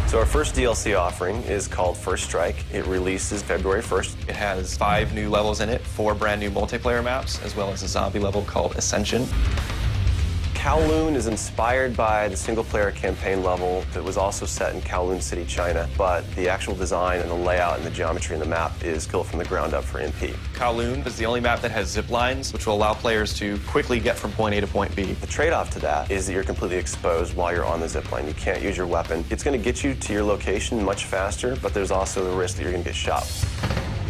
So our first DLC offering is called First Strike. It releases February 1st. It has 5 new levels in it, 4 brand new multiplayer maps, as well as a zombie level called Ascension. Kowloon is inspired by the single-player campaign level that was also set in Kowloon City, China, but the actual design and the layout and the geometry in the map is built from the ground up for MP. Kowloon is the only map that has zip lines, which will allow players to quickly get from point A to point B. The trade-off to that is that you're completely exposed while you're on the zip line. You can't use your weapon. It's going to get you to your location much faster, but there's also the risk that you're going to get shot.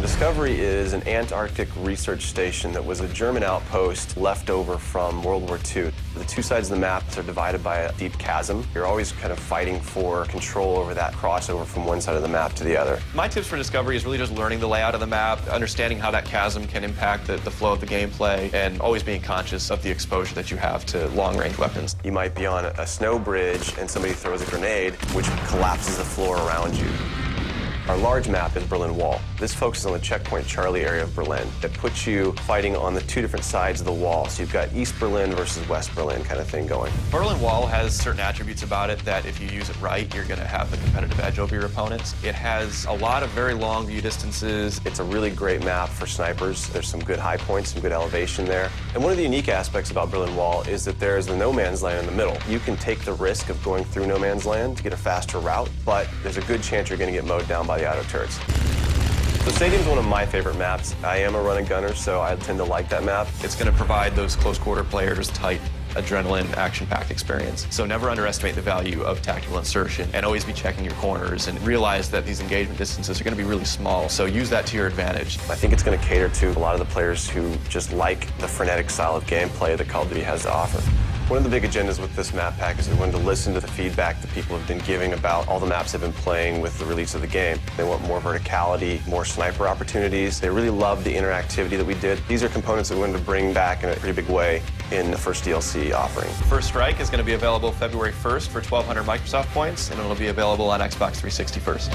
Discovery is an Antarctic research station that was a German outpost left over from World War II. The 2 sides of the map are divided by a deep chasm. You're always kind of fighting for control over that crossover from one side of the map to the other. My tips for Discovery is really just learning the layout of the map, understanding how that chasm can impact the flow of the gameplay, and always being conscious of the exposure that you have to long-range weapons. You might be on a snow bridge and somebody throws a grenade, which collapses the floor around you. Our large map is Berlin Wall. This focuses on the checkpoint Charlie area of Berlin. It puts you fighting on the 2 different sides of the wall. So you've got East Berlin versus West Berlin kind of thing going. Berlin Wall has certain attributes about it that if you use it right, you're going to have the competitive edge over your opponents. It has a lot of very long view distances. It's a really great map for snipers. There's some good high points, some good elevation there. And one of the unique aspects about Berlin Wall is that there's the no man's land in the middle. You can take the risk of going through no man's land to get a faster route, but there's a good chance you're going to get mowed down by the auto turrets. So Stadium's one of my favorite maps. I am a run and gunner, so I tend to like that map. It's going to provide those close quarter players tight adrenaline, action-packed experience. So never underestimate the value of tactical insertion, and always be checking your corners and realize that these engagement distances are going to be really small, so use that to your advantage. I think it's going to cater to a lot of the players who just like the frenetic style of gameplay that Call of Duty has to offer. One of the big agendas with this map pack is we wanted to listen to the feedback that people have been giving about all the maps they've been playing with the release of the game. They want more verticality, more sniper opportunities. They really love the interactivity that we did. These are components that we wanted to bring back in a pretty big way in the first DLC offering. First Strike is going to be available February 1st for 1,200 Microsoft points, and it'll be available on Xbox 360 first.